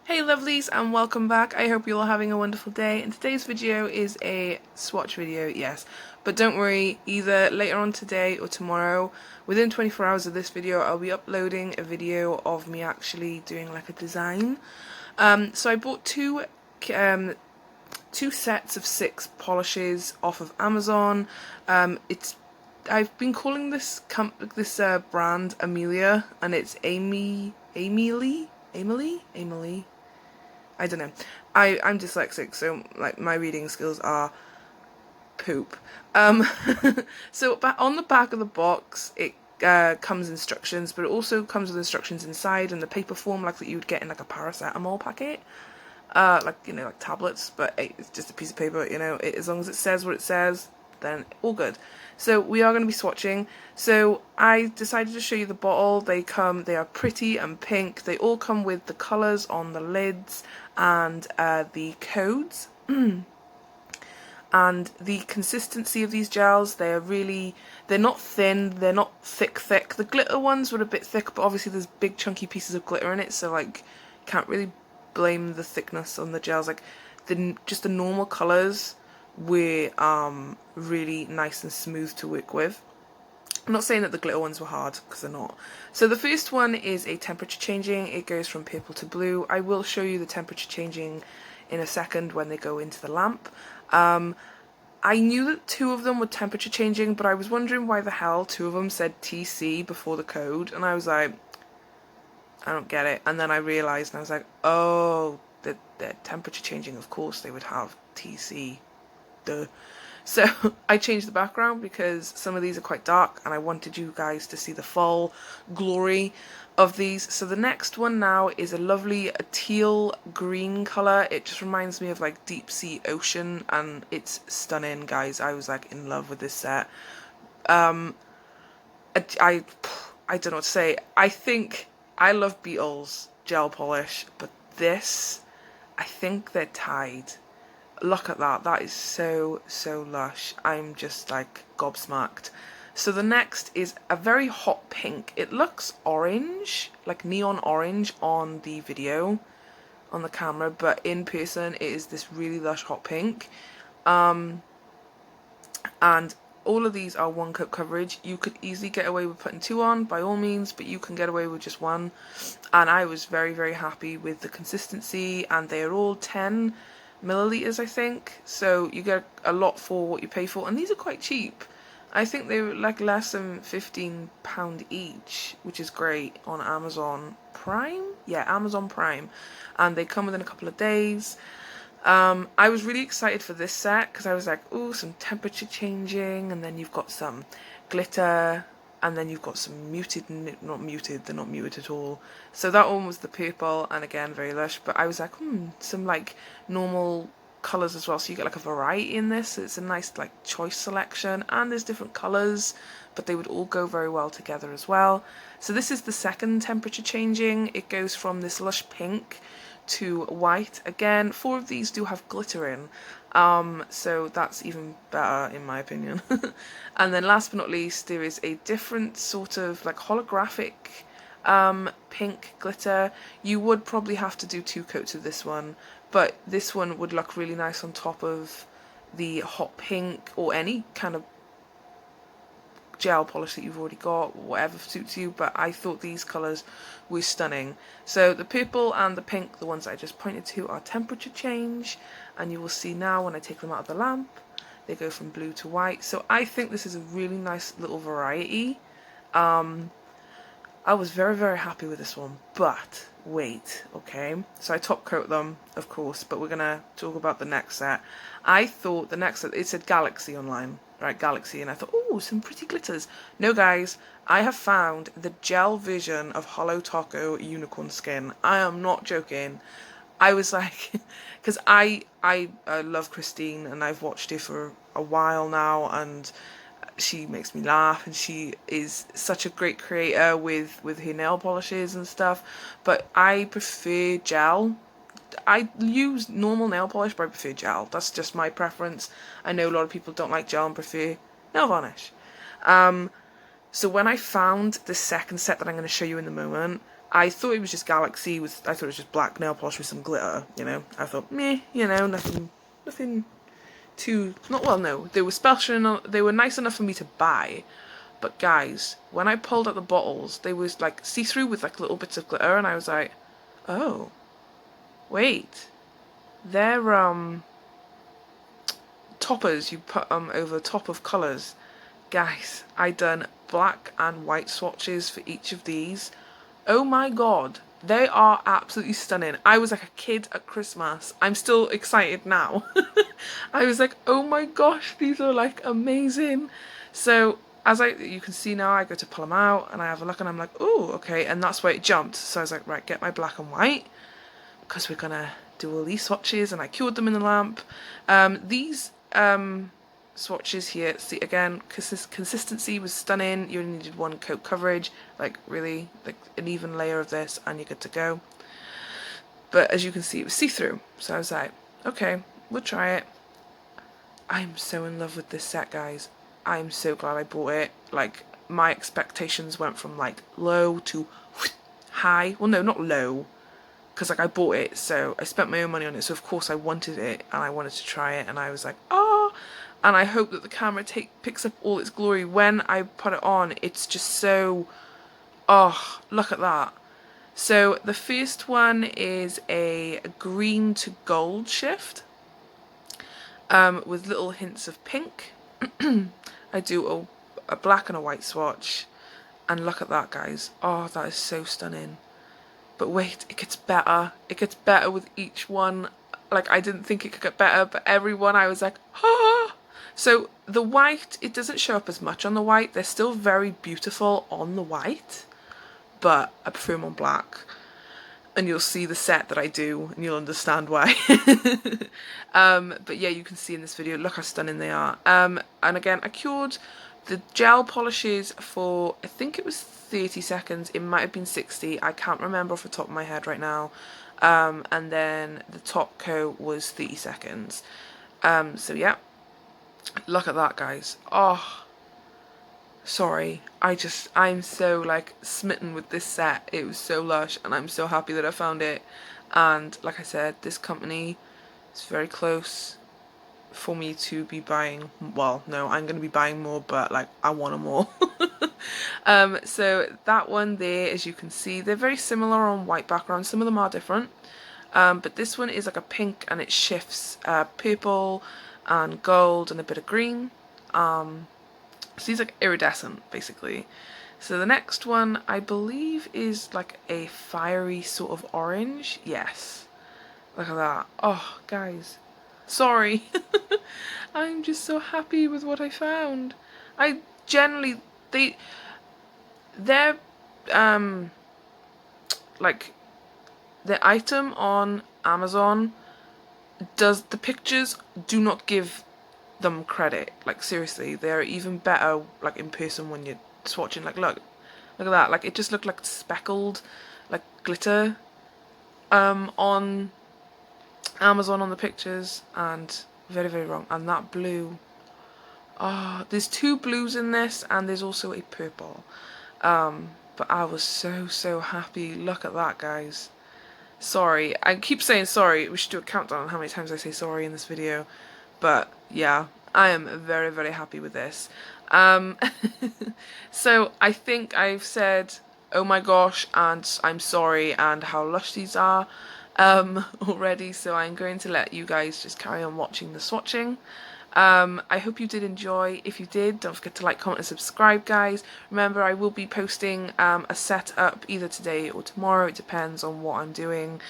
Hey lovelies and welcome back. I hope you're all having a wonderful day, and today's video is a swatch video, yes. But don't worry, either later on today or tomorrow, within 24 hours of this video, I'll be uploading a video of me actually doing like a design. So I bought two sets of 6 polishes off of Amazon. I've been calling this brand Amelia, and it's Aimeili. I don't know. I'm dyslexic, so like my reading skills are poop. So on the back of the box, it comes instructions, but it also comes with instructions inside in the paper form, like that you would get in like a paracetamol packet. Like, you know, like tablets, but it's just a piece of paper, you know, as long as it says what it says, then all good. So we are going to be swatching. So I decided to show you the bottle. They are pretty and pink. They all come with the colours on the lids and the codes. And the consistency of these gels, they're not thin, they're not thick. The glitter ones were a bit thick, but obviously there's big chunky pieces of glitter in it, so like, can't really blame the thickness on the gels. Like, just the normal colours were really nice and smooth to work with. I'm not saying that the glitter ones were hard, because they're not. So the first one is a temperature changing. It goes from purple to blue. I will show you the temperature changing in a second when they go into the lamp. I knew that 2 of them were temperature changing, but I was wondering why the hell 2 of them said TC before the code, and I was like, I don't get it. And then I realised, and I was like, oh, they're temperature changing, of course they would have TC. Duh. So I changed the background because some of these are quite dark and I wanted you guys to see the full glory of these. So the next one now is a lovely teal green colour. It just reminds me of like deep sea ocean, and it's stunning, guys. I was like in love with this set. I don't know what to say. I think I love Beetle's gel polish, but this, I think they're tied. Look at that. That is so lush. I'm just like gobsmacked. So the next is a very hot pink. It looks orange, like neon orange on the video, on the camera, but in person it is this really lush hot pink. And all of these are 1 coat coverage. You could easily get away with putting 2 on, by all means, but you can get away with just 1. And I was very happy with the consistency, and they are all 10 milliliters, I think, so you get a lot for what you pay for, and these are quite cheap. I think they were like less than £15 each, which is great on Amazon Prime. Yeah, Amazon Prime, and they come within a couple of days. I was really excited for this set because I was like, oh, some temperature changing, and then you've got some glitter, and then you've got some muted, not muted, they're not muted at all. So that one was the purple, and again, very lush, but I was like, some like normal colours as well, so you get like a variety in this. It's a nice like choice selection, and there's different colours, but they would all go very well together as well. So this is the second temperature changing. It goes from this lush pink to white. Again, 4 of these do have glitter in, so that's even better in my opinion. And then last but not least, there is a different sort of like holographic pink glitter. You would probably have to do 2 coats of this one, but this one would look really nice on top of the hot pink or any kind of gel polish that you've already got, whatever suits you, but I thought these colours were stunning. So the purple and the pink, the ones I just pointed to, are temperature change, and you will see now when I take them out of the lamp, they go from blue to white. So I think this is a really nice little variety. I was very happy with this one, but wait, okay, so I top coat them, of course, but we're gonna talk about the next set. I thought the next set, it said Galaxy online, right, Galaxy, and I thought, oh, some pretty glitters. No, guys, I have found the gel version of Holo Taco Unicorn Skin. I am not joking. I was like, because I love Christine, and I've watched her for a while now, and she makes me laugh, and she is such a great creator with her nail polishes and stuff, but I prefer gel. I use normal nail polish, but I prefer gel. That's just my preference. I know a lot of people don't like gel and prefer nail varnish. So when I found the second set that I'm going to show you in the moment, I thought it was just Galaxy, I thought it was just black nail polish with some glitter, you know. I thought, meh, you know, nothing too, not, well, no, they were special enough, they were nice enough for me to buy. But guys, when I pulled out the bottles, they was like see-through with like little bits of glitter, and I was like, oh, wait, they're toppers you put over top of colours. Guys, I done black and white swatches for each of these. Oh my god, they are absolutely stunning. I was like a kid at Christmas. I'm still excited now. I was like, oh my gosh, these are like amazing. So as you can see now, I go to pull them out and I have a look and I'm like, oh, okay. And that's where it jumped. So I was like, right, get my black and white because we're gonna do all these swatches, and I cured them in the lamp. These swatches here, see again, consistency was stunning. You only needed one coat coverage, like really, like an even layer of this and you're good to go. But as you can see, it was see-through. So I was like, okay, we'll try it. I'm so in love with this set, guys. I'm so glad I bought it. Like, my expectations went from like low to high. Well, no, not low, because like I bought it, so I spent my own money on it, so of course I wanted it and I wanted to try it, and I was like, oh, and I hope that the camera picks up all its glory when I put it on. It's just so, oh, look at that. So the first one is a green to gold shift, with little hints of pink. I do a black and a white swatch, and look at that, guys. Oh, that is so stunning. But wait, it gets better. It gets better with each one. Like, I didn't think it could get better, but every one I was like, ah! So the white, it doesn't show up as much on the white. They're still very beautiful on the white, but I prefer them on black. And you'll see the set that I do, and you'll understand why. But yeah, you can see in this video, look how stunning they are. And again, I cured the gel polishes for, I think it was 30 seconds. It might have been 60. I can't remember off the top of my head right now. And then the top coat was 30 seconds. So yeah, look at that, guys. Oh, sorry. I'm so like smitten with this set. It was so lush, and I'm so happy that I found it. And like I said, this company is very close for me to be buying. Well, no, I'm going to be buying more, but like I want them all. So that one there, as you can see, they're very similar on white background. Some of them are different, but this one is like a pink, and it shifts purple and gold and a bit of green. So these like iridescent, basically. So the next one, I believe, is like a fiery sort of orange. Yes, look at that. Oh, guys, sorry. I'm just so happy with what I found. I generally, they're like, the item on Amazon the pictures do not give them credit. Like, seriously, they're even better like in person when you're swatching. Like, look at that. Like, it just looked like speckled like glitter on Amazon on the pictures, and very, very wrong. And that blue, oh, there's two blues in this, and there's also a purple. But I was so happy. Look at that, guys. Sorry, I keep saying sorry. We should do a countdown on how many times I say sorry in this video. But yeah, I am very, very happy with this. So I think I've said, oh my gosh, and I'm sorry, and how lush these are already. So I'm going to let you guys just carry on watching the swatching. I hope you did enjoy. If you did, don't forget to like, comment and subscribe, guys. Remember, I will be posting a setup either today or tomorrow. It depends on what I'm doing,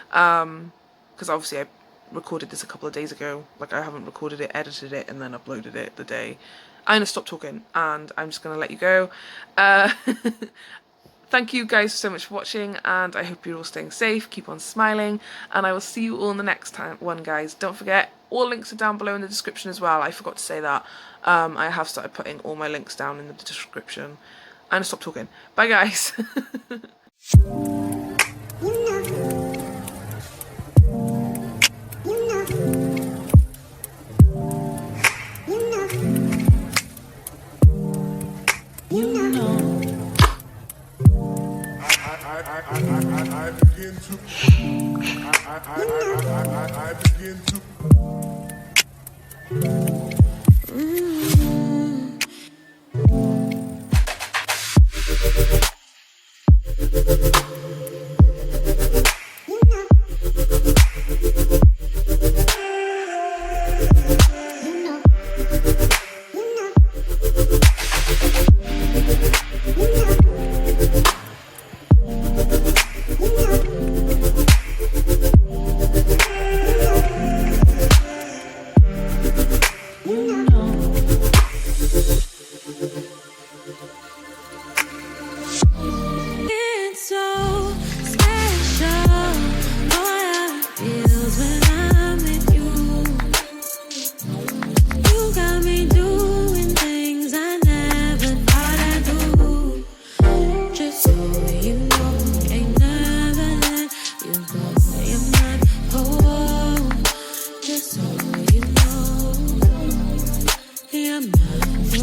because obviously I recorded this a couple of days ago. Like, I haven't recorded it, edited it, and then uploaded it the day. I'm gonna stop talking and I'm just gonna let you go. Thank you guys so much for watching, and I hope you're all staying safe, keep on smiling, and I will see you all in the next one, guys. Don't forget, all links are down below in the description as well. I forgot to say that. I have started putting all my links down in the description. I'm gonna stop talking. Bye, guys. I I begin to